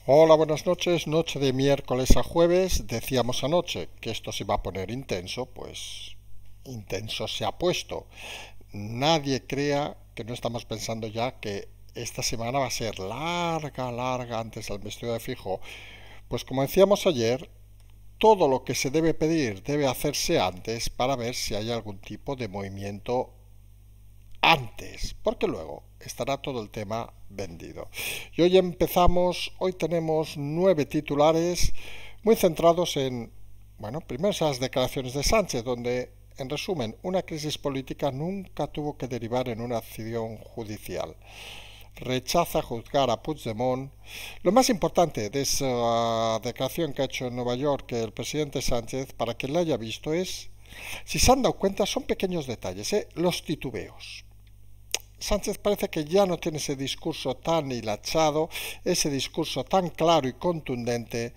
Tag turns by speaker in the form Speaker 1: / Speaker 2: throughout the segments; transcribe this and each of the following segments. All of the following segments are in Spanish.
Speaker 1: Hola, buenas noches. Noche de miércoles a jueves. Decíamos anoche que esto se iba a poner intenso, pues intenso se ha puesto. Nadie crea que no estamos pensando ya que esta semana va a ser larga, larga antes del vestido de fijo. Pues como decíamos ayer, todo lo que se debe pedir debe hacerse antes para ver si hay algún tipo de movimiento antes, porque luego estará todo el tema vendido. Y hoy empezamos, hoy tenemos 9 titulares muy centrados en, bueno, primero esas declaraciones de Sánchez, donde, en resumen, una crisis política nunca tuvo que derivar en una acción judicial. Rechaza juzgar a Puigdemont. Lo más importante de esa declaración que ha hecho en Nueva York el presidente Sánchez, para quien la haya visto, es, si se han dado cuenta, son pequeños detalles, los titubeos. Sánchez parece que ya no tiene ese discurso tan hilachado, ese discurso tan claro y contundente,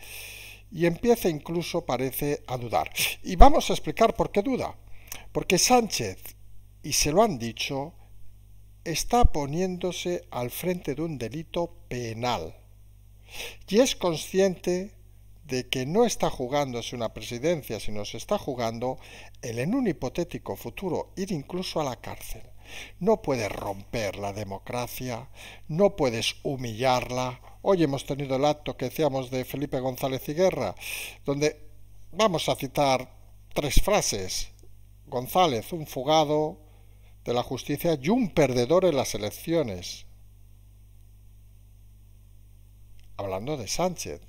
Speaker 1: y empieza incluso, parece, a dudar. Y vamos a explicar por qué duda. Porque Sánchez, y se lo han dicho, está poniéndose al frente de un delito penal. Y es consciente de que no está jugándose una presidencia, sino se está jugando el en un hipotético futuro ir incluso a la cárcel. No puedes romper la democracia, no puedes humillarla. Hoy hemos tenido el acto que decíamos de Felipe González Higuerra, donde vamos a citar 3 frases. González, un fugado de la justicia y un perdedor en las elecciones. Hablando de Sánchez.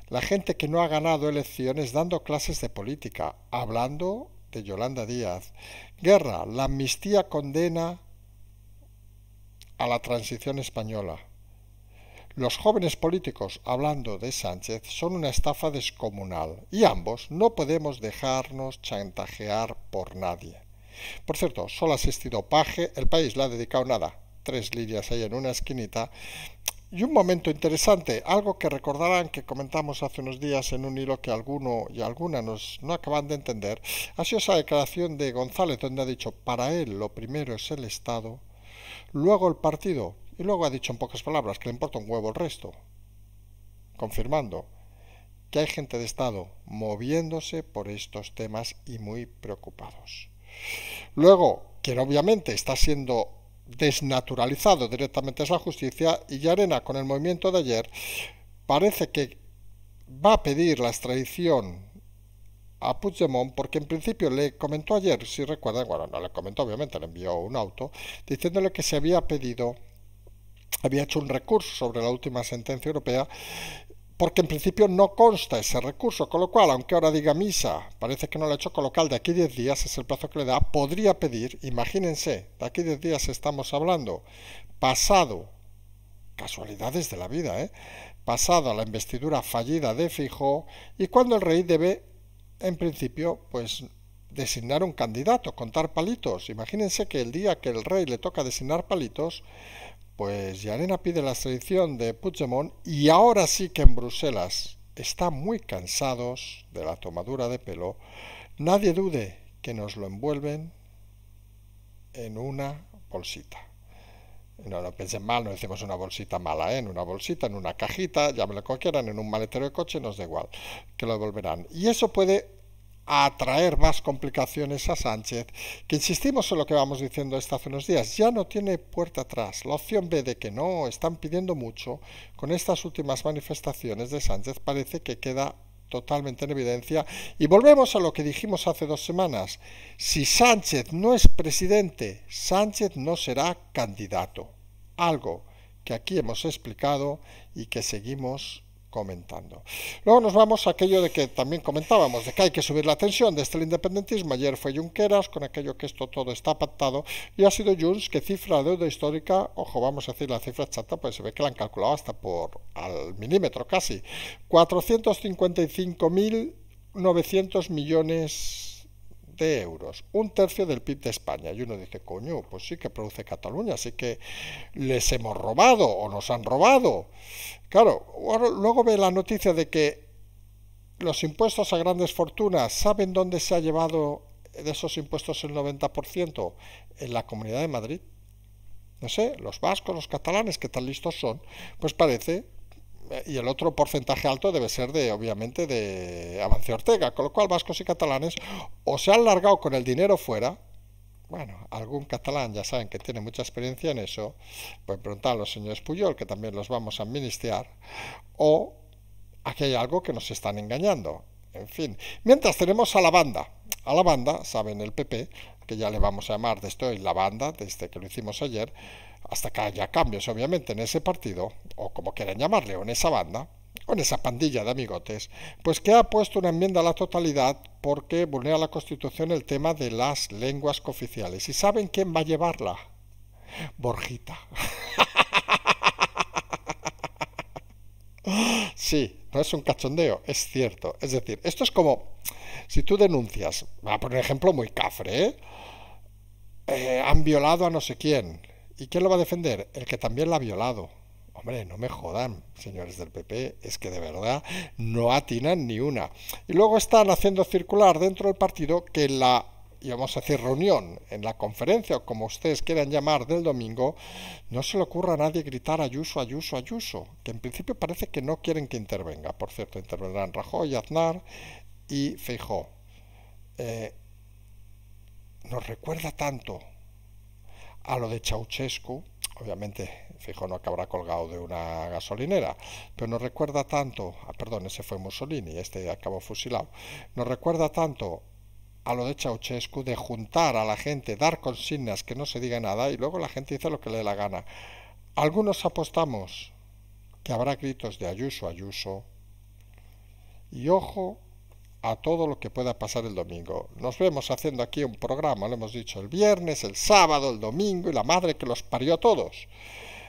Speaker 1: La gente que no ha ganado elecciones dando clases de política, hablando de Yolanda Díaz. Guerra, la amnistía condena a la transición española. Los jóvenes políticos, hablando de Sánchez, son una estafa descomunal y ambos no podemos dejarnos chantajear por nadie. Por cierto, solo ha asistido Paje, El País le ha dedicado nada, 3 líneas ahí en una esquinita. Y un momento interesante, algo que recordarán que comentamos hace unos días en un hilo que alguno y alguna no acaban de entender, ha sido esa declaración de González donde ha dicho, para él lo primero es el Estado, luego el partido, y luego ha dicho en pocas palabras que le importa un huevo el resto, confirmando que hay gente de Estado moviéndose por estos temas y muy preocupados. Luego, quien obviamente está siendo desnaturalizado directamente es la justicia, y Llarena, con el movimiento de ayer, parece que va a pedir la extradición a Puigdemont porque en principio le comentó ayer, si recuerdan, bueno, no le comentó, obviamente, le envió un auto diciéndole que se había hecho un recurso sobre la última sentencia europea, porque en principio no consta ese recurso, con lo cual, aunque ahora diga misa, parece que no lo ha hecho, con lo cual de aquí 10 días es el plazo que le da, podría pedir, imagínense, de aquí 10 días estamos hablando, pasado, casualidades de la vida, pasado a la investidura fallida de Feijóo, y cuando el rey debe, en principio, pues designar un candidato, contar palitos. Imagínense que el día que el rey le toca designar palitos, pues Llarena pide la extradición de Puigdemont y ahora sí que en Bruselas están muy cansados de la tomadura de pelo. Nadie dude que nos lo envuelven en una bolsita. No piensen mal, no decimos una bolsita mala, en una bolsita, en una cajita, llámenlo como quieran, en un maletero de coche, nos da igual, que lo devolverán. Y eso puede atraer más complicaciones a Sánchez, que insistimos en lo que vamos diciendo hace unos días, ya no tiene puerta atrás. La opción B de que no están pidiendo mucho, con estas últimas manifestaciones de Sánchez parece que queda totalmente en evidencia. Y volvemos a lo que dijimos hace 2 semanas, si Sánchez no es presidente, Sánchez no será candidato, algo que aquí hemos explicado y que seguimos comentando. Luego nos vamos a aquello de que también comentábamos, de que hay que subir la tensión desde el independentismo. Ayer fue Junqueras con aquello que esto todo está pactado, y ha sido Junts que cifra la deuda histórica, ojo, vamos a decir la cifra exacta, pues se ve que la han calculado hasta por al milímetro casi, 455.900 millones de euros, un tercio del PIB de España. Y uno dice, coño, pues sí que produce Cataluña, así que les hemos robado o nos han robado. Claro, luego ve la noticia de que los impuestos a grandes fortunas, ¿saben dónde se ha llevado de esos impuestos el 90%? En la Comunidad de Madrid. No sé, los vascos, los catalanes, que tan listos son, pues parece, y el otro porcentaje alto debe ser de, obviamente, de Amancio Ortega, con lo cual vascos y catalanes o se han largado con el dinero fuera. Bueno, algún catalán ya saben que tiene mucha experiencia en eso, pues preguntar a los señores Puyol, que también los vamos a administrar, o aquí hay algo que nos están engañando. En fin, mientras tenemos a la banda, saben el PP, que ya le vamos a llamar de esto la banda, desde que lo hicimos ayer, hasta que haya cambios, obviamente, en ese partido, o como quieran llamarle, o en esa banda, o en esa pandilla de amigotes, pues que ha puesto una enmienda a la totalidad porque vulnera la Constitución el tema de las lenguas cooficiales. ¿Y saben quién va a llevarla? Borjita. Sí, no es un cachondeo, es cierto. Es decir, esto es como si tú denuncias, voy a poner un ejemplo muy cafre, ¿eh? Han violado a no sé quién. ¿Y quién lo va a defender? El que también la ha violado. Hombre, no me jodan, señores del PP, es que de verdad no atinan ni una. Y luego están haciendo circular dentro del partido que en la, y vamos a decir, reunión, en la conferencia, o como ustedes quieran llamar, del domingo, no se le ocurra a nadie gritar Ayuso, Ayuso, Ayuso, que en principio parece que no quieren que intervenga. Por cierto, intervendrán Rajoy, Aznar y Feijóo. Eh, Nos recuerda tanto a lo de Ceausescu, obviamente Feijóo no acabará colgado de una gasolinera, pero nos recuerda tanto, perdón, ese fue Mussolini, este acabó fusilado, nos recuerda tanto a lo de Ceausescu, de juntar a la gente, dar consignas, que no se diga nada y luego la gente dice lo que le dé la gana. Algunos apostamos que habrá gritos de Ayuso, Ayuso, y ojo a todo lo que pueda pasar el domingo. Nos vemos haciendo aquí un programa, lo hemos dicho, el viernes, el sábado, el domingo y la madre que los parió a todos.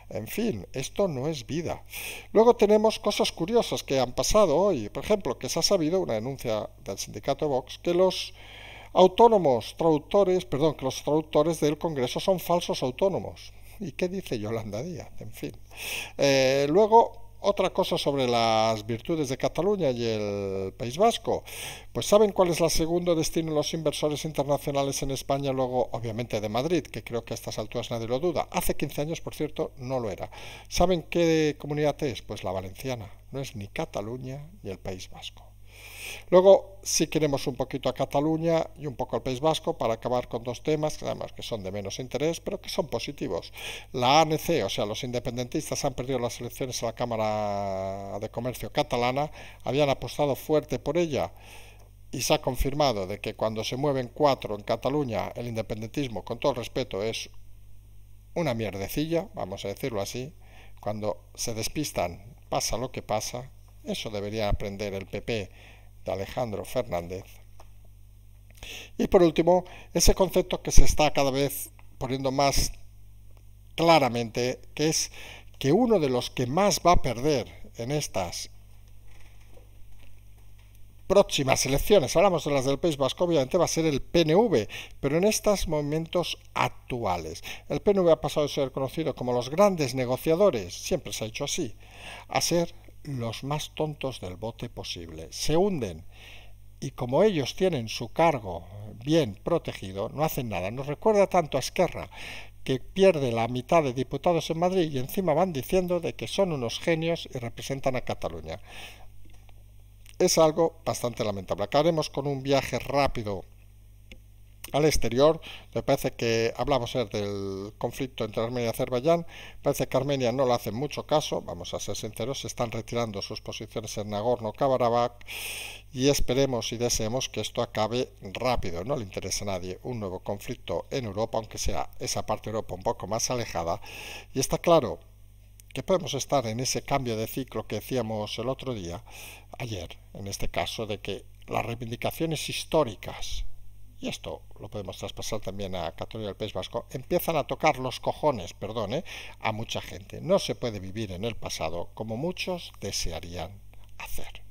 Speaker 1: En fin, esto no es vida. Luego tenemos cosas curiosas que han pasado hoy. Por ejemplo, que se ha sabido una denuncia del sindicato Vox que los autónomos traductores, perdón, que los traductores del Congreso son falsos autónomos. ¿Y qué dice Yolanda Díaz? En fin. Luego, otra cosa sobre las virtudes de Cataluña y el País Vasco. Pues ¿saben cuál es el segundo destino de los inversores internacionales en España? Luego, obviamente, de Madrid, que creo que a estas alturas nadie lo duda. Hace 15 años, por cierto, no lo era. ¿Saben qué comunidad es? Pues la valenciana. No es ni Cataluña ni el País Vasco. Luego, sí queremos un poquito a Cataluña y un poco al País Vasco para acabar con dos temas, que además que son de menos interés, pero que son positivos. La ANC, o sea, los independentistas han perdido las elecciones a la Cámara de Comercio catalana, habían apostado fuerte por ella y se ha confirmado de que cuando se mueven cuatro en Cataluña, el independentismo, con todo el respeto, es una mierdecilla, vamos a decirlo así. Cuando se despistan, pasa lo que pasa. Eso debería aprender el PP de Alejandro Fernández. Y por último, ese concepto que se está cada vez poniendo más claramente, que es que uno de los que más va a perder en estas próximas elecciones, hablamos de las del País Vasco, obviamente va a ser el PNV, pero en estos momentos actuales. El PNV ha pasado de ser conocido como los grandes negociadores, siempre se ha hecho así, a ser los más tontos del bote posible. Se hunden y como ellos tienen su cargo bien protegido, no hacen nada. Nos recuerda tanto a Esquerra, que pierde la mitad de diputados en Madrid y encima van diciendo de que son unos genios y representan a Cataluña. Es algo bastante lamentable. Acabaremos con un viaje rápido al exterior. Me parece que hablamos del conflicto entre Armenia y Azerbaiyán. Parece que Armenia no le hace mucho caso, vamos a ser sinceros, se están retirando sus posiciones en Nagorno-Karabaj y esperemos y deseemos que esto acabe rápido. No le interesa a nadie un nuevo conflicto en Europa, aunque sea esa parte de Europa un poco más alejada. Y está claro que podemos estar en ese cambio de ciclo que decíamos el otro día, ayer, en este caso, de que las reivindicaciones históricas, y esto lo podemos traspasar también a Cataluña y al País Vasco, empiezan a tocar los cojones, a mucha gente. No se puede vivir en el pasado como muchos desearían hacer.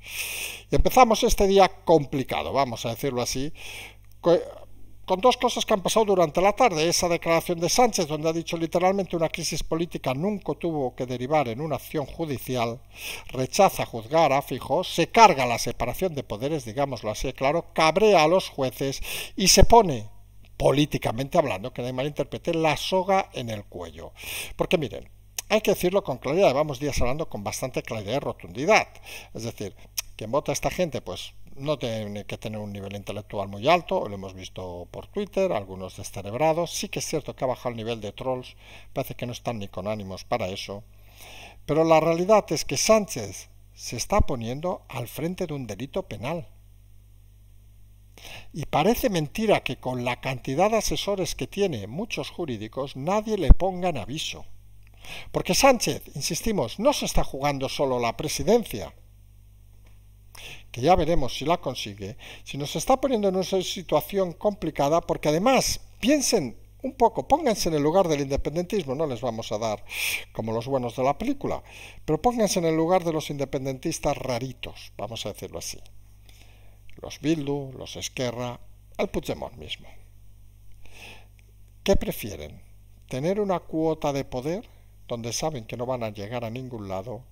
Speaker 1: Y empezamos este día complicado, vamos a decirlo así, con dos cosas que han pasado durante la tarde. Esa declaración de Sánchez, donde ha dicho literalmente una crisis política nunca tuvo que derivar en una acción judicial, rechaza juzgar a Feijóo, se carga la separación de poderes, digámoslo así, claro, cabrea a los jueces y se pone políticamente hablando, que nadie malinterprete, la soga en el cuello. Porque miren, hay que decirlo con claridad, llevamos días hablando con bastante claridad y rotundidad. Es decir, quien vota a esta gente, pues no tiene que tener un nivel intelectual muy alto, lo hemos visto por Twitter, algunos descerebrados. Sí que es cierto que ha bajado el nivel de trolls, parece que no están ni con ánimos para eso. Pero la realidad es que Sánchez se está poniendo al frente de un delito penal. Y parece mentira que con la cantidad de asesores que tiene muchos jurídicos nadie le ponga en aviso. Porque Sánchez, insistimos, no se está jugando solo la presidencia, que ya veremos si la consigue, sino se está poniendo en una situación complicada porque además, piensen un poco, pónganse en el lugar del independentismo, no les vamos a dar como los buenos de la película, pero pónganse en el lugar de los independentistas raritos, vamos a decirlo así. Los Bildu, los Esquerra, el Puigdemont mismo. ¿Qué prefieren? ¿Tener una cuota de poder donde saben que no van a llegar a ningún lado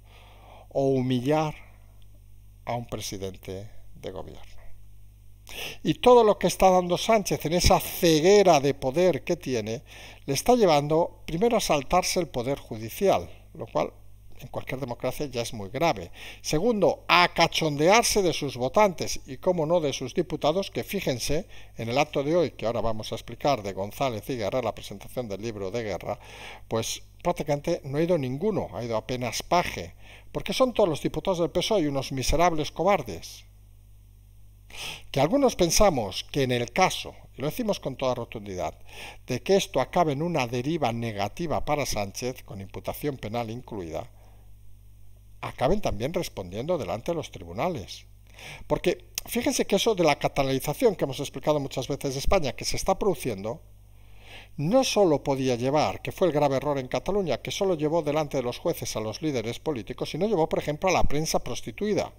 Speaker 1: o humillar a un presidente de gobierno? Y todo lo que está dando Sánchez en esa ceguera de poder que tiene le está llevando primero a saltarse el poder judicial, lo cual en cualquier democracia ya es muy grave. Segundo, a cachondearse de sus votantes y, cómo no, de sus diputados, que fíjense, en el acto de hoy, que ahora vamos a explicar, de González y Guerra, la presentación del libro de Guerra, pues prácticamente no ha ido ninguno, ha ido apenas Paje, porque son todos los diputados del PSOE unos miserables cobardes. Que algunos pensamos que en el caso, y lo decimos con toda rotundidad, de que esto acabe en una deriva negativa para Sánchez, con imputación penal incluida, acaben también respondiendo delante de los tribunales. Porque fíjense que eso de la catalanización que hemos explicado muchas veces de España, que se está produciendo, no solo podía llevar, que fue el grave error en Cataluña, que solo llevó delante de los jueces a los líderes políticos, sino llevó, por ejemplo, a la prensa prostituida.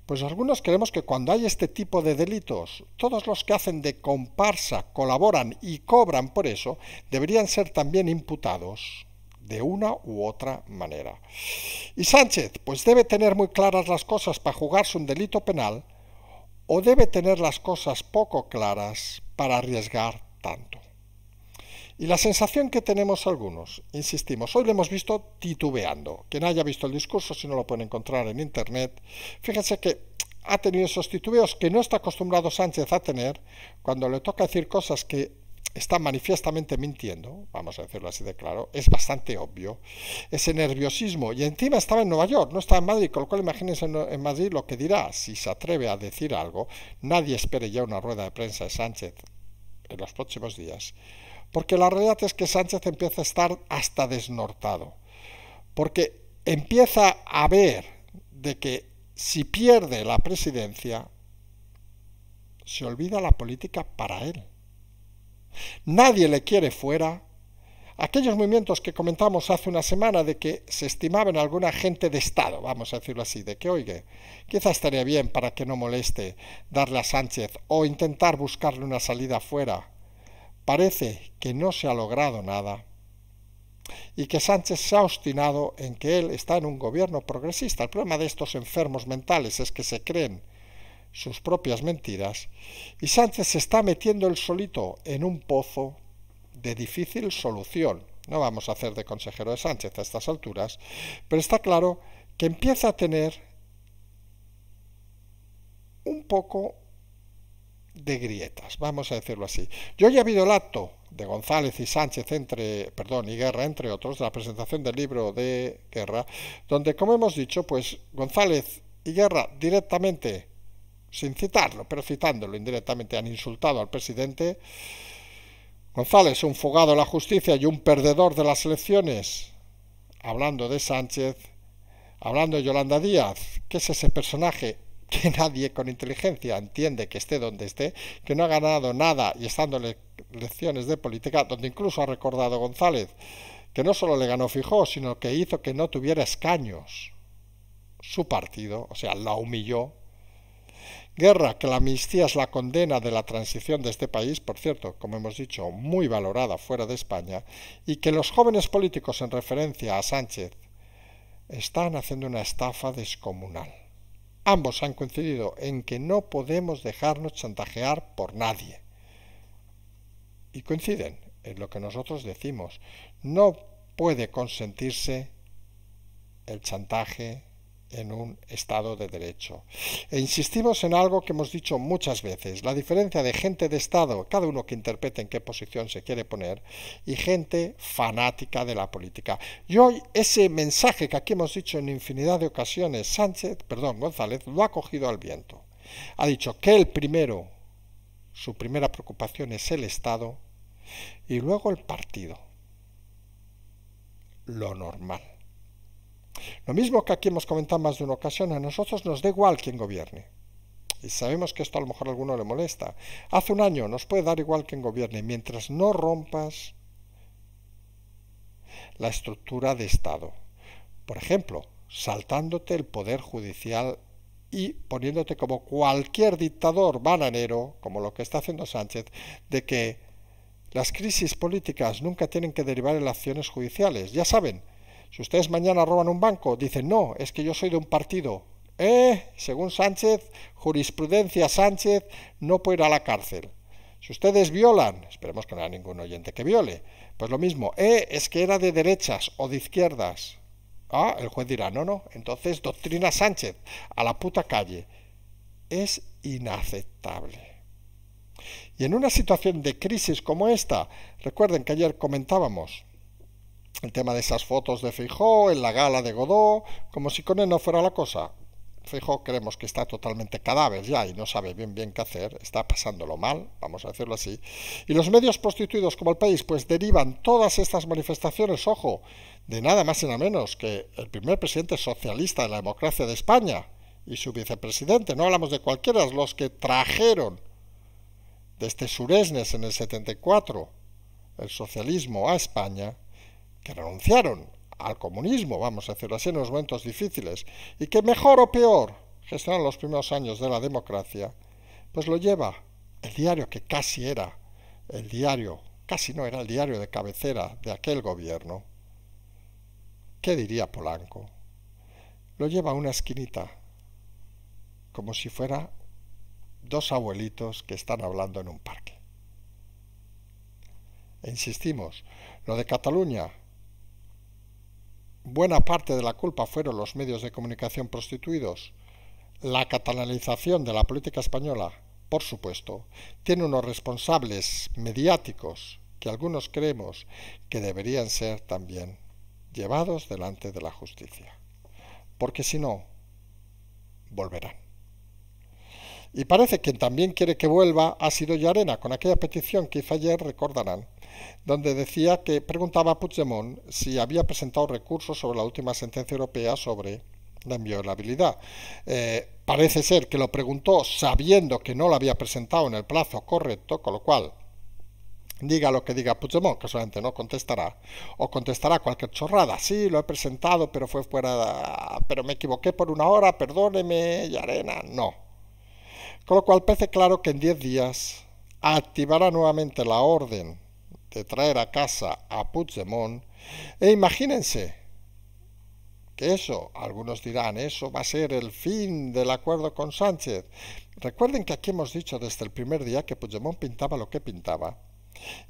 Speaker 1: Pues algunos creemos que cuando hay este tipo de delitos, todos los que hacen de comparsa, colaboran y cobran por eso, deberían ser también imputados de una u otra manera. Y Sánchez, pues debe tener muy claras las cosas para jugarse un delito penal, o debe tener las cosas poco claras para arriesgar tanto. Y la sensación que tenemos algunos, insistimos, hoy lo hemos visto titubeando. Quien haya visto el discurso, si no lo pueden encontrar en internet, fíjense que ha tenido esos titubeos que no está acostumbrado Sánchez a tener cuando le toca decir cosas que está manifiestamente mintiendo, vamos a decirlo así de claro, es bastante obvio, ese nerviosismo, y encima estaba en Nueva York, no estaba en Madrid, con lo cual imagínense en Madrid lo que dirá, si se atreve a decir algo. Nadie espere ya una rueda de prensa de Sánchez en los próximos días, porque la realidad es que Sánchez empieza a estar hasta desnortado, porque empieza a ver de que si pierde la presidencia, se olvida la política para él. Nadie le quiere fuera. Aquellos movimientos que comentamos hace una semana de que se estimaban algún agente de Estado, vamos a decirlo así, de que, oiga, quizás estaría bien para que no moleste darle a Sánchez o intentar buscarle una salida fuera. Parece que no se ha logrado nada y que Sánchez se ha obstinado en que él está en un gobierno progresista. El problema de estos enfermos mentales es que se creen sus propias mentiras y Sánchez se está metiendo él solito en un pozo de difícil solución. No vamos a hacer de consejero de Sánchez a estas alturas, pero está claro que empieza a tener un poco de grietas, vamos a decirlo así. Yo ya he habido el acto de González y Sánchez y Guerra, entre otros, de la presentación del libro de Guerra, donde, como hemos dicho, pues González y Guerra directamente, sin citarlo, pero citándolo indirectamente, han insultado al presidente. González, un fugado de la justicia y un perdedor de las elecciones, hablando de Sánchez, hablando de Yolanda Díaz, que es ese personaje que nadie con inteligencia entiende que esté donde esté, que no ha ganado nada y está dando lecciones de política, donde incluso ha recordado González que no solo le ganó Feijóo, sino que hizo que no tuviera escaños su partido, o sea, la humilló. Guerra, que la amnistía es la condena de la transición de este país, por cierto, como hemos dicho, muy valorada fuera de España, y que los jóvenes políticos en referencia a Sánchez están haciendo una estafa descomunal. Ambos han coincidido en que no podemos dejarnos chantajear por nadie. y coinciden en lo que nosotros decimos. No puede consentirse el chantaje en un Estado de Derecho. E insistimos en algo que hemos dicho muchas veces, la diferencia de gente de Estado, cada uno que interprete en qué posición se quiere poner, y gente fanática de la política. Y hoy ese mensaje que aquí hemos dicho en infinidad de ocasiones, González, lo ha cogido al viento. Ha dicho que su primera preocupación es el Estado y luego el partido. Lo normal. Lo mismo que aquí hemos comentado más de una ocasión, a nosotros nos da igual quién gobierne. Y sabemos que esto a lo mejor a alguno le molesta. Hace un año nos puede dar igual quién gobierne, mientras no rompas la estructura de Estado. Por ejemplo, saltándote el poder judicial y poniéndote como cualquier dictador bananero, como lo que está haciendo Sánchez, de que las crisis políticas nunca tienen que derivar en acciones judiciales. Ya saben, si ustedes mañana roban un banco, dicen, no, es que yo soy de un partido. Según Sánchez, jurisprudencia Sánchez, no puede ir a la cárcel. Si ustedes violan, esperemos que no haya ningún oyente que viole, pues lo mismo, es que era de derechas o de izquierdas. El juez dirá, no, entonces doctrina Sánchez, a la puta calle. Es inaceptable. Y en una situación de crisis como esta, recuerden que ayer comentábamos el tema de esas fotos de Feijóo en la gala de Godó, como si con él no fuera la cosa. Feijóo creemos que está totalmente cadáver ya y no sabe bien qué hacer, está pasándolo mal, vamos a decirlo así. Y los medios prostituidos como El País pues derivan todas estas manifestaciones, ojo, de nada más y nada menos que el primer presidente socialista de la democracia de España y su vicepresidente, no hablamos de cualquiera, los que trajeron desde Suresnes en el 74 el socialismo a España, que renunciaron al comunismo, vamos a decirlo así, en los momentos difíciles, y que mejor o peor gestionaron los primeros años de la democracia, pues lo lleva el diario que casi era el diario, casi no era el diario de cabecera de aquel gobierno. ¿Qué diría Polanco? Lo lleva a una esquinita, como si fuera dos abuelitos que están hablando en un parque. E insistimos, lo de Cataluña, buena parte de la culpa fueron los medios de comunicación prostituidos. La catalanización de la política española, por supuesto, tiene unos responsables mediáticos que algunos creemos que deberían ser también llevados delante de la justicia. Porque si no, volverán. Y parece que quien también quiere que vuelva ha sido Llarena, con aquella petición que hizo ayer, recordarán, donde decía que preguntaba a Puigdemont si había presentado recursos sobre la última sentencia europea sobre la inviolabilidad. Parece ser que lo preguntó sabiendo que no lo había presentado en el plazo correcto, con lo cual diga lo que diga Puigdemont, que solamente no contestará, o contestará cualquier chorrada, sí, lo he presentado, pero fue pero me equivoqué por una hora, perdóneme, Llarena, no. Con lo cual parece claro que en 10 días activará nuevamente la orden de traer a casa a Puigdemont, e imagínense que eso, algunos dirán, eso va a ser el fin del acuerdo con Sánchez. Recuerden que aquí hemos dicho desde el primer día que Puigdemont pintaba lo que pintaba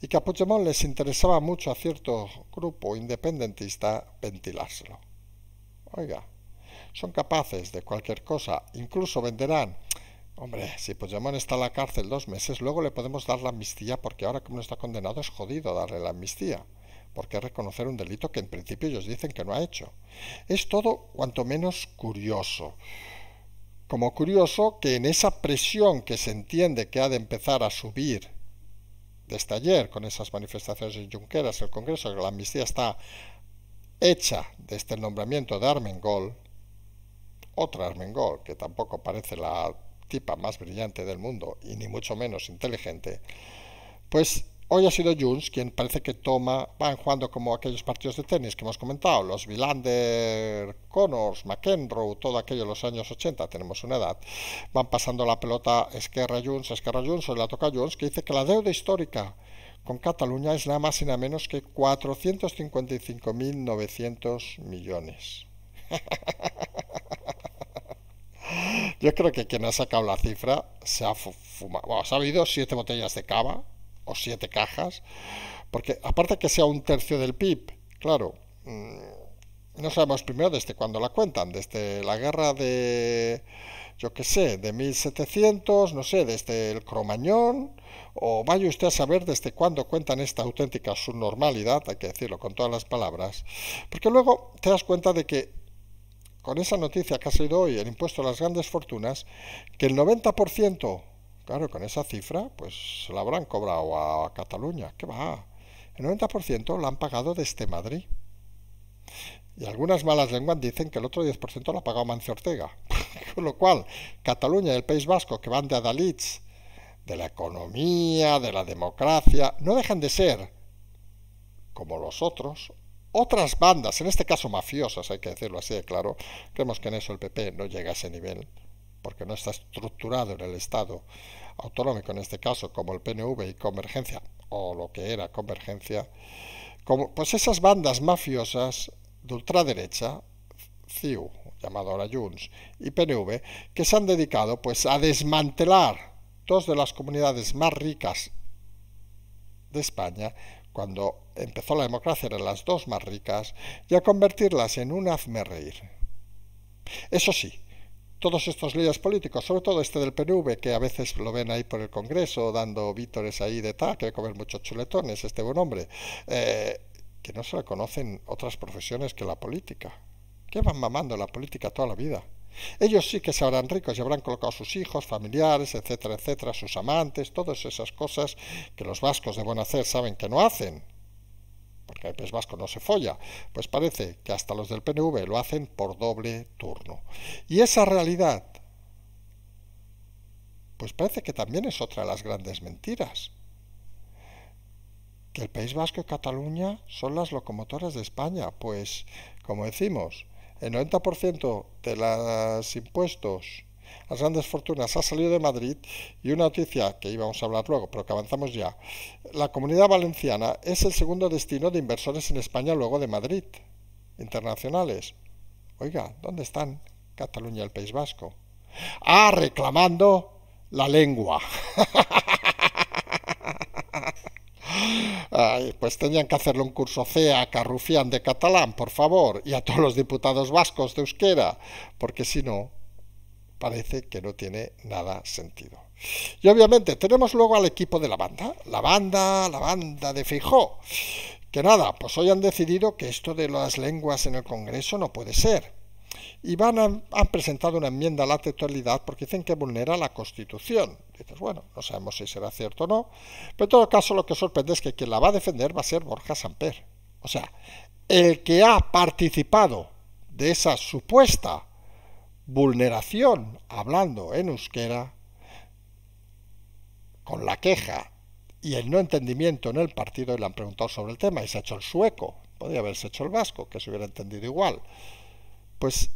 Speaker 1: y que a Puigdemont les interesaba mucho a cierto grupo independentista ventilárselo. Oiga, son capaces de cualquier cosa, incluso venderán. Hombre, si Puigdemont está en la cárcel 2 meses, luego le podemos dar la amnistía, porque ahora como no está condenado es jodido darle la amnistía, porque es reconocer un delito que en principio ellos dicen que no ha hecho. Es todo cuanto menos curioso. Como curioso que en esa presión que se entiende que ha de empezar a subir desde ayer con esas manifestaciones en Junqueras, el Congreso, que la amnistía está hecha desde el nombramiento de Armengol, otra Armengol, que tampoco parece la tipa más brillante del mundo y ni mucho menos inteligente, pues hoy ha sido Junts quien parece que van jugando como aquellos partidos de tenis que hemos comentado, los Wilander, Connors, McEnroe, todo aquello de los años 80, tenemos una edad, van pasando la pelota Esquerra Junts, hoy la toca Junts, que dice que la deuda histórica con Cataluña es nada más y nada menos que 455.900 millones. Yo creo que quien ha sacado la cifra se ha fumado, se ha bebido 7 botellas de cava o 7 cajas, porque aparte que sea un tercio del PIB, claro, no sabemos primero desde cuándo la cuentan, desde la guerra de, yo qué sé, de 1700, no sé, desde el Cromañón, o vaya usted a saber desde cuándo cuentan esta auténtica subnormalidad, hay que decirlo con todas las palabras, porque luego te das cuenta de que con esa noticia que ha salido hoy, el impuesto a las grandes fortunas, que el 90%, claro, con esa cifra, pues se la habrán cobrado a Cataluña, ¿qué va? El 90% la han pagado desde Madrid. Y algunas malas lenguas dicen que el otro 10% lo ha pagado Mancio Ortega. Con lo cual, Cataluña y el País Vasco, que van de adalits de la economía, de la democracia, no dejan de ser, como los otros, otras bandas, en este caso mafiosas, hay que decirlo así de claro. Creemos que en eso el PP no llega a ese nivel, porque no está estructurado en el Estado autonómico, en este caso, como el PNV y Convergencia, o lo que era Convergencia, como pues esas bandas mafiosas de ultraderecha, CIU, llamado ahora Junts, y PNV, que se han dedicado pues a desmantelar dos de las comunidades más ricas de España, cuando empezó la democracia eran las dos más ricas, y a convertirlas en un hazmerreír. Eso sí, todos estos líderes políticos, sobre todo este del PNV, que a veces lo ven ahí por el Congreso, dando vítores ahí de tal, que hay que comer muchos chuletones, este buen hombre, que no se le conocen otras profesiones que la política, que van mamando la política toda la vida. Ellos sí que se harán ricos y habrán colocado sus hijos, familiares, etcétera, etcétera, sus amantes, todas esas cosas que los vascos de buen hacer saben que no hacen, porque el País Vasco no se folla, pues parece que hasta los del PNV lo hacen por doble turno. Y esa realidad, pues parece que también es otra de las grandes mentiras, que el País Vasco y Cataluña son las locomotoras de España, pues, como decimos, el 90% de los impuestos a las grandes fortunas ha salido de Madrid, y una noticia que íbamos a hablar luego, pero que avanzamos ya, la Comunidad Valenciana es el segundo destino de inversores en España luego de Madrid, internacionales. Oiga, ¿dónde están Cataluña y el País Vasco? Ah, reclamando la lengua. Ay, pues tenían que hacerle un curso CEA a Carrufián de catalán, por favor, y a todos los diputados vascos de euskera, porque si no, parece que no tiene nada sentido. Y obviamente tenemos luego al equipo de la banda de Feijóo, que nada, pues hoy han decidido que esto de las lenguas en el Congreso no puede ser. Y han presentado una enmienda a la totalidad porque dicen que vulnera la Constitución. Dices, bueno, no sabemos si será cierto o no, pero en todo caso lo que sorprende es que quien la va a defender va a ser Borja Samper. O sea, el que ha participado de esa supuesta vulneración hablando en euskera, con la queja y el no entendimiento en el partido, y le han preguntado sobre el tema y se ha hecho el sueco, podría haberse hecho el vasco, que se hubiera entendido igual, pues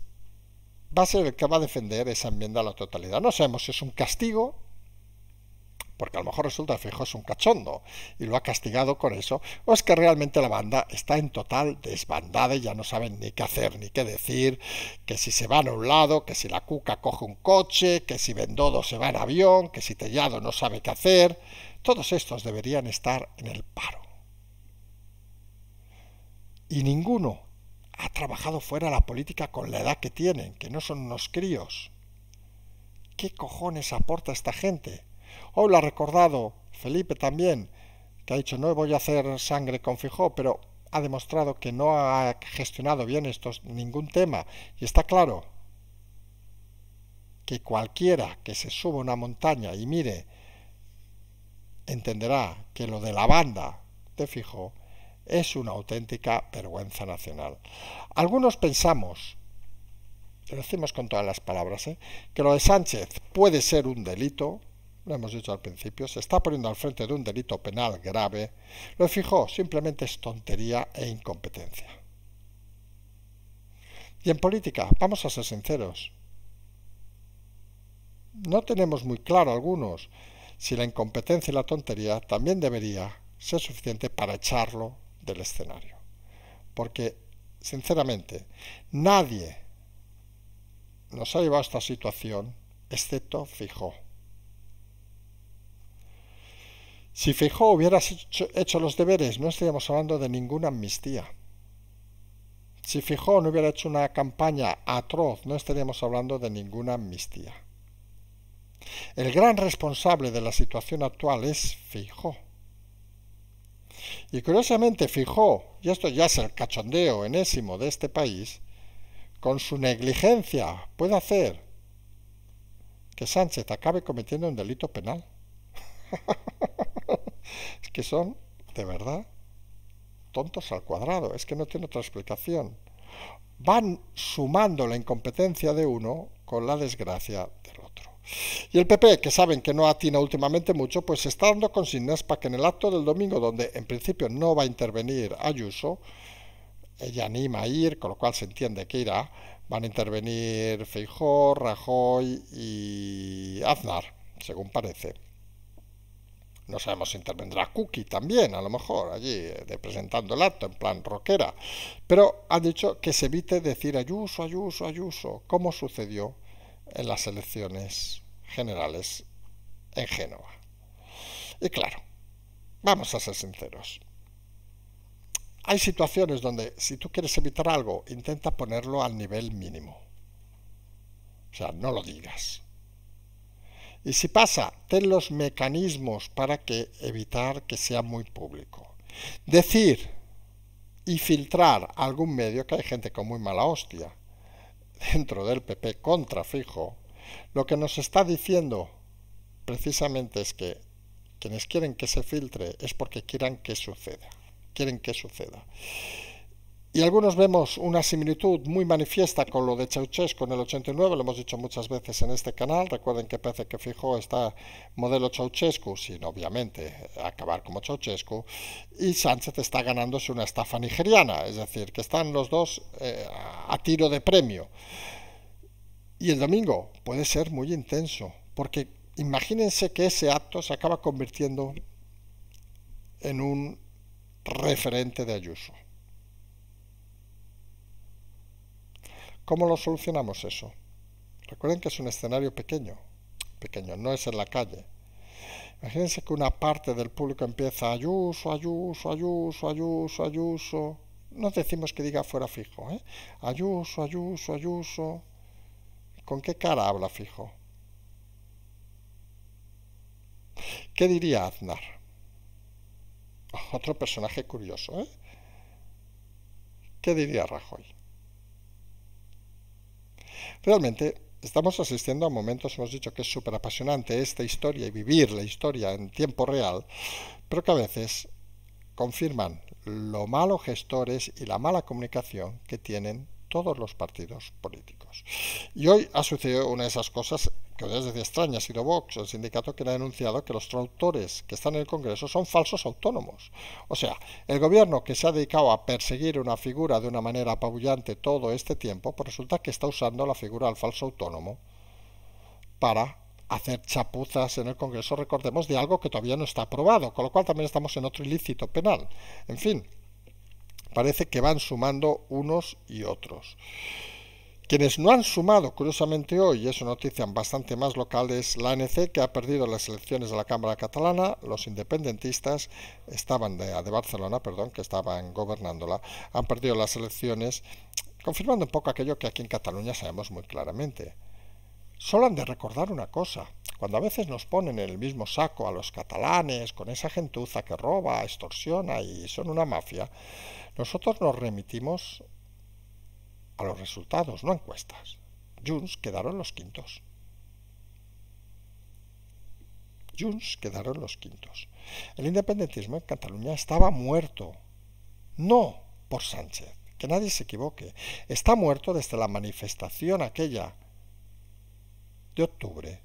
Speaker 1: va a ser el que va a defender esa enmienda a la totalidad. No sabemos si es un castigo, porque a lo mejor resulta que Feijóo es un cachondo y lo ha castigado con eso, o es que realmente la banda está en total desbandada y ya no saben ni qué hacer ni qué decir, que si se van a un lado, que si la Cuca coge un coche, que si Bendodo se va en avión, que si Tellado no sabe qué hacer. Todos estos deberían estar en el paro. Y ninguno ha trabajado fuera de la política con la edad que tienen, que no son unos críos. ¿Qué cojones aporta esta gente? Hoy lo ha recordado Felipe también, que ha dicho no voy a hacer sangre con Feijóo, pero ha demostrado que no ha gestionado bien ningún tema. Y está claro que cualquiera que se suba a una montaña y mire, entenderá que lo de la banda de Feijóo es una auténtica vergüenza nacional. Algunos pensamos, lo decimos con todas las palabras, que lo de Sánchez puede ser un delito, lo hemos dicho al principio, se está poniendo al frente de un delito penal grave. Lo de Feijóo simplemente es tontería e incompetencia. Y en política, vamos a ser sinceros, no tenemos muy claro algunos si la incompetencia y la tontería también debería ser suficiente para echarlo del escenario. Porque, sinceramente, nadie nos ha llevado a esta situación excepto Feijóo. Si Feijóo hubiera hecho los deberes, no estaríamos hablando de ninguna amnistía. Si Feijóo no hubiera hecho una campaña atroz, no estaríamos hablando de ninguna amnistía. El gran responsable de la situación actual es Feijóo. Y curiosamente Feijóo, y esto ya es el cachondeo enésimo de este país, con su negligencia puede hacer que Sánchez acabe cometiendo un delito penal. Es que son, de verdad, tontos al cuadrado, es que no tiene otra explicación. Van sumando la incompetencia de uno con la desgracia del otro. Y el PP, que saben que no atina últimamente mucho, pues está dando consignas para que en el acto del domingo, donde en principio no va a intervenir Ayuso, ella anima a ir, con lo cual se entiende que irá, van a intervenir Feijóo, Rajoy y Aznar, según parece. No sabemos si intervendrá Cookie también, a lo mejor, allí, presentando el acto en plan rockera. Pero han dicho que se evite decir Ayuso, Ayuso, Ayuso, como sucedió en las elecciones generales en Génova. Y claro, vamos a ser sinceros. Hay situaciones donde si tú quieres evitar algo, intenta ponerlo al nivel mínimo. O sea, no lo digas. Y si pasa, ten los mecanismos para evitar que sea muy público. Decir y filtrar algún medio, que hay gente con muy mala hostia dentro del PP contra Feijóo, lo que nos está diciendo precisamente es que quienes quieren que se filtre es porque quieren que suceda. Y algunos vemos una similitud muy manifiesta con lo de Ceausescu en el 89, lo hemos dicho muchas veces en este canal. Recuerden que parece que Feijóo está modelo Ceausescu, sin obviamente acabar como Ceausescu, y Sánchez está ganándose una estafa nigeriana, es decir, que están los dos a tiro de premio. Y el domingo puede ser muy intenso, porque imagínense que ese acto se acaba convirtiendo en un referente de Ayuso. ¿Cómo lo solucionamos eso? Recuerden que es un escenario pequeño, no es en la calle. Imagínense que una parte del público empieza Ayuso, Ayuso, Ayuso, Ayuso, Ayuso. No decimos que diga fuera Feijóo, ¿eh? Ayuso, Ayuso, Ayuso. ¿Con qué cara habla Feijóo? ¿Qué diría Aznar? Otro personaje curioso, ¿eh? ¿Qué diría Rajoy? Realmente estamos asistiendo a momentos, hemos dicho que es súper apasionante esta historia y vivir la historia en tiempo real, pero que a veces confirman lo malos gestores y la mala comunicación que tienen todos los partidos políticos. Y hoy ha sucedido una de esas cosas que os decía extraña, ha sido Vox, el sindicato que ha denunciado que los traductores que están en el Congreso son falsos autónomos. O sea, el gobierno que se ha dedicado a perseguir una figura de una manera apabullante todo este tiempo, pues resulta que está usando la figura del falso autónomo para hacer chapuzas en el Congreso, recordemos, de algo que todavía no está aprobado, con lo cual también estamos en otro ilícito penal. En fin, parece que van sumando unos y otros. Quienes no han sumado, curiosamente hoy, y es una noticia bastante más local, es la ANC, que ha perdido las elecciones de la Cámara Catalana. Los independentistas de Barcelona, que estaban gobernándola, han perdido las elecciones, confirmando un poco aquello que aquí en Cataluña sabemos muy claramente. Solo han de recordar una cosa: cuando a veces nos ponen en el mismo saco a los catalanes con esa gentuza que roba, extorsiona y son una mafia, nosotros nos remitimos a los resultados, no a encuestas. Junts quedaron los quintos. El independentismo en Cataluña estaba muerto, no por Sánchez, que nadie se equivoque. Está muerto desde la manifestación aquella de octubre,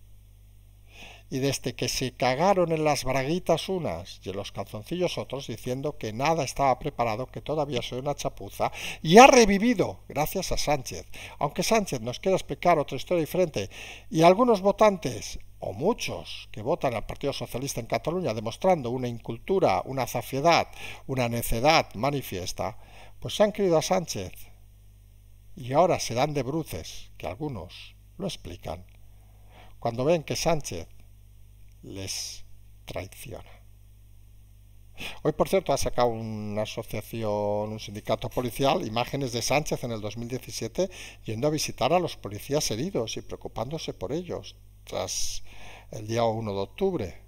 Speaker 1: y desde que se cagaron en las braguitas unas y en los calzoncillos otros, diciendo que nada estaba preparado, que todavía soy una chapuza, y ha revivido gracias a Sánchez. Aunque Sánchez nos quiera explicar otra historia diferente, y algunos votantes, o muchos, que votan al Partido Socialista en Cataluña, demostrando una incultura, una zafiedad, una necedad manifiesta, pues se han creído a Sánchez, y ahora se dan de bruces, que algunos lo explican, cuando ven que Sánchez les traiciona. Hoy, por cierto, ha sacado una asociación, un sindicato policial, imágenes de Sánchez en el 2017 yendo a visitar a los policías heridos y preocupándose por ellos tras el día 1 de octubre.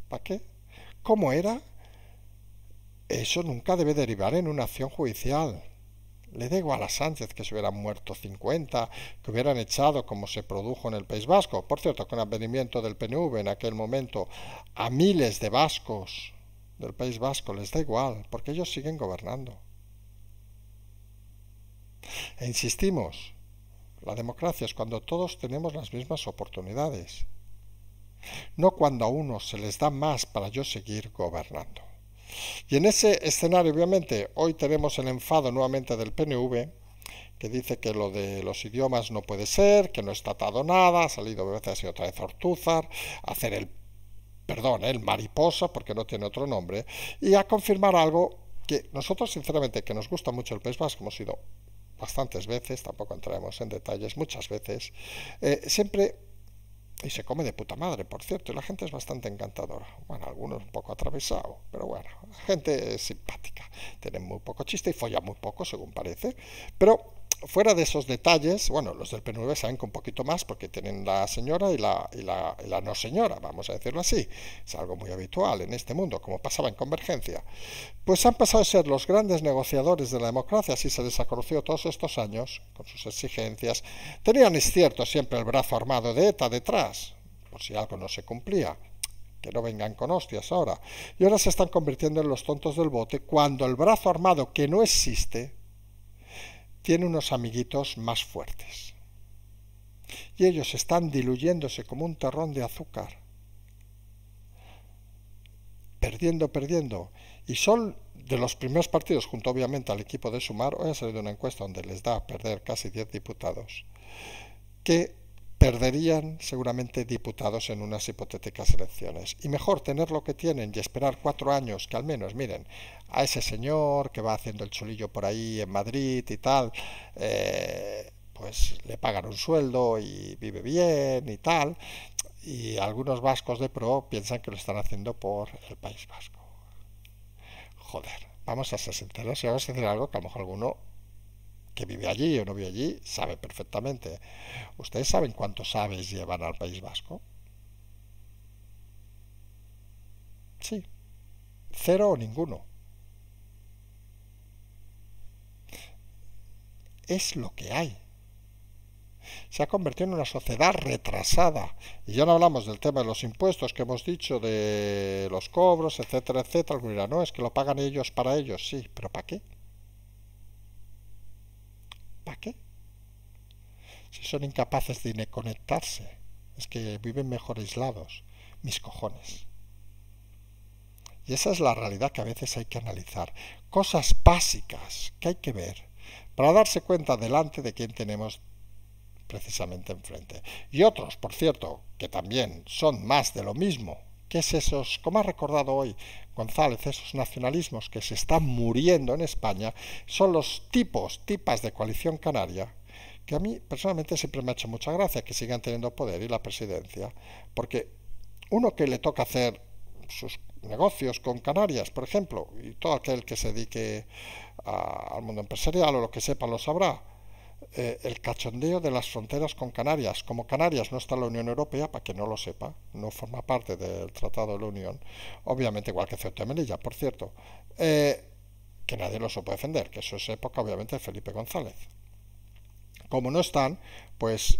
Speaker 1: ¿Para qué? ¿Cómo era? Eso nunca debe derivar en una acción judicial. Le da igual a Sánchez que se hubieran muerto 50, que hubieran echado como se produjo en el País Vasco. Por cierto, con el advenimiento del PNV en aquel momento a miles de vascos del País Vasco les da igual, porque ellos siguen gobernando. E insistimos, la democracia es cuando todos tenemos las mismas oportunidades, no cuando a unos se les da más para yo seguir gobernando. Y en ese escenario, obviamente, hoy tenemos el enfado nuevamente del PNV, que dice que lo de los idiomas no puede ser, que no está atado nada, ha salido a veces y otra vez Ortúzar, a hacer el mariposa, porque no tiene otro nombre, y a confirmar algo que nosotros, sinceramente, que nos gusta mucho el País Vasco, hemos ido bastantes veces, tampoco entraremos en detalles, muchas veces, siempre. Y se come de puta madre, por cierto, y la gente es bastante encantadora. Bueno, algunos un poco atravesados, pero bueno, la gente es simpática. Tienen muy poco chiste y follan muy poco, según parece. Pero fuera de esos detalles, bueno, los del P9 saben que un poquito más porque tienen la señora y la no señora, vamos a decirlo así. Es algo muy habitual en este mundo, como pasaba en Convergencia. Pues han pasado a ser los grandes negociadores de la democracia, así se les ha conocido todos estos años, con sus exigencias. Tenían, es cierto, siempre el brazo armado de ETA detrás, por si algo no se cumplía. Que no vengan con hostias ahora. Y ahora se están convirtiendo en los tontos del bote cuando el brazo armado, que no existe, tiene unos amiguitos más fuertes. Y ellos están diluyéndose como un terrón de azúcar. Perdiendo. Y son de los primeros partidos, junto obviamente al equipo de Sumar, hoy ha salido una encuesta donde les da a perder casi 10 diputados, que perderían seguramente diputados en unas hipotéticas elecciones. Y mejor tener lo que tienen y esperar 4 años, que al menos, miren, a ese señor que va haciendo el chulillo por ahí en Madrid y tal, pues le pagan un sueldo y vive bien y tal. Y algunos vascos de pro piensan que lo están haciendo por el País Vasco. Joder, vamos a ser sinceros y vamos a decir algo que a lo mejor alguno que vive allí o no vive allí sabe perfectamente. ¿Ustedes saben cuántos aves llevan al País Vasco? Sí, cero o ninguno. Es lo que hay. Se ha convertido en una sociedad retrasada. Y ya no hablamos del tema de los impuestos que hemos dicho, de los cobros, etcétera, etcétera. Algunos dirán, no, es que lo pagan ellos para ellos. Sí, pero ¿para qué? ¿Para qué? Si son incapaces de conectarse, es que viven mejor aislados. Mis cojones. Y esa es la realidad que a veces hay que analizar. Cosas básicas que hay que ver para darse cuenta delante de quién tenemos precisamente enfrente. Y otros, por cierto, que también son más de lo mismo. ¿Qué es esos, como ha recordado hoy González, esos nacionalismos que se están muriendo en España? Son los tipas de coalición canaria, que a mí personalmente siempre me ha hecho mucha gracia que sigan teniendo poder y la presidencia, porque uno que le toca hacer sus negocios con Canarias, por ejemplo, y todo aquel que se dedique al mundo empresarial o lo que sepa lo sabrá, el cachondeo de las fronteras con Canarias. Como Canarias no está en la Unión Europea, para que no lo sepa, no forma parte del Tratado de la Unión, obviamente igual que Ceuta y Melilla, por cierto, que nadie lo supo defender, que eso es época obviamente de Felipe González. Como no están, pues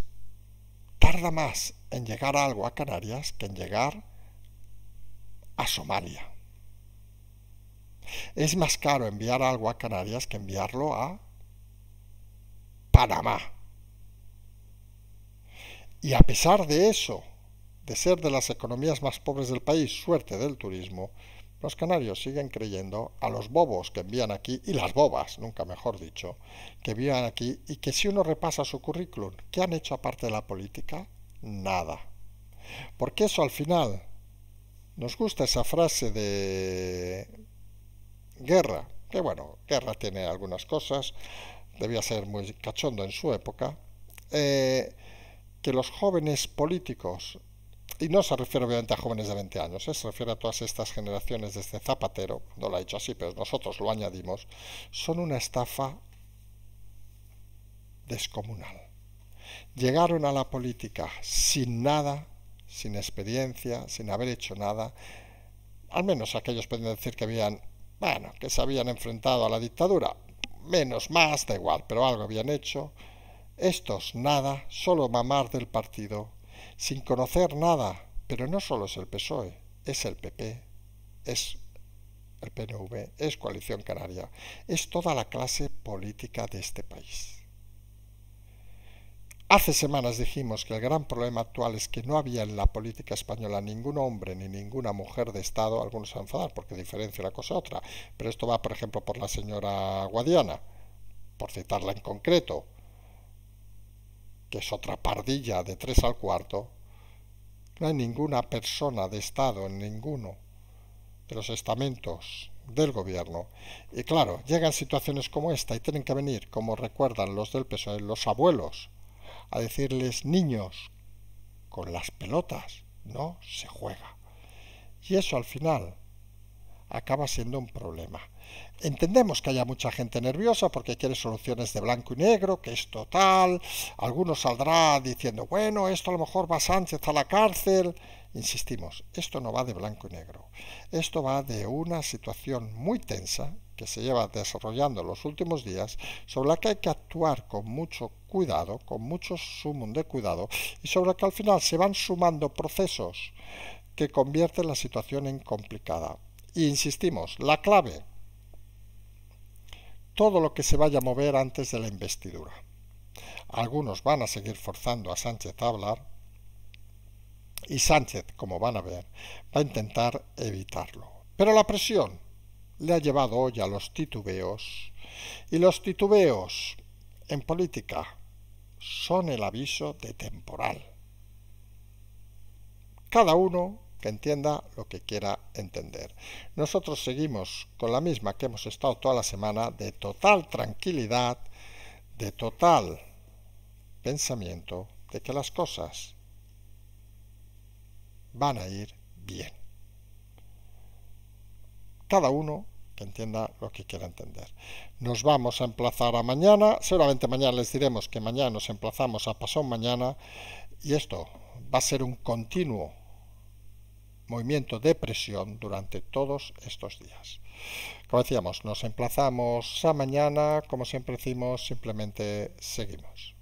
Speaker 1: tarda más en llegar algo a Canarias que en llegar a Somalia. Es más caro enviar algo a Canarias que enviarlo a Panamá. Y a pesar de eso, de ser de las economías más pobres del país, suerte del turismo, los canarios siguen creyendo a los bobos que envían aquí, y las bobas, nunca mejor dicho, que envían aquí, y que si uno repasa su currículum, ¿qué han hecho aparte de la política? Nada. Porque eso al final, nos gusta esa frase de Guerra, que bueno, Guerra tiene algunas cosas, debía ser muy cachondo en su época, que los jóvenes políticos Y no se refiere obviamente a jóvenes de 20 años, se refiere a todas estas generaciones desde Zapatero, no lo ha dicho así, pero nosotros lo añadimos, son una estafa descomunal. Llegaron a la política sin nada, sin experiencia, sin haber hecho nada. Al menos aquellos pueden decir que que se habían enfrentado a la dictadura. Menos, más, da igual, pero algo habían hecho. Estos nada, solo mamar del partido, sin conocer nada. Pero no solo es el PSOE, es el PP, es el PNV, es Coalición Canaria, es toda la clase política de este país. Hace semanas dijimos que el gran problema actual es que no había en la política española ningún hombre ni ninguna mujer de Estado. Algunos se van a enfadar porque diferencia una cosa a otra, pero esto va, por ejemplo, por la señora Guadiana, por citarla en concreto, que es otra pardilla de 3 al cuarto. No hay ninguna persona de Estado en ninguno de los estamentos del gobierno. Y claro, llegan situaciones como esta y tienen que venir, como recuerdan los del PSOE, los abuelos, a decirles: niños, con las pelotas no se juega. Y eso al final acaba siendo un problema. Entendemos que haya mucha gente nerviosa porque quiere soluciones de blanco y negro, que es total. Algunos saldrá diciendo: bueno, esto a lo mejor va Sánchez a la cárcel. Insistimos, esto no va de blanco y negro. Esto va de una situación muy tensa que se lleva desarrollando en los últimos días, sobre la que hay que actuar con mucho cuidado, con mucho sumum de cuidado, y sobre la que al final se van sumando procesos que convierten la situación en complicada. E insistimos, la clave: todo lo que se vaya a mover antes de la investidura. Algunos van a seguir forzando a Sánchez a hablar, y Sánchez, como van a ver, va a intentar evitarlo. Pero la presión le ha llevado hoy a los titubeos, y los titubeos en política son el aviso de temporal. Cada uno que entienda lo que quiera entender. Nosotros seguimos con la misma que hemos estado toda la semana, de total tranquilidad, de total pensamiento de que las cosas van a ir bien. Cada uno que entienda lo que quiera entender. Nos vamos a emplazar a mañana. Seguramente mañana les diremos que mañana nos emplazamos a pasado mañana, y esto va a ser un continuo movimiento de presión durante todos estos días. Como decíamos, nos emplazamos a mañana. Como siempre decimos, simplemente seguimos.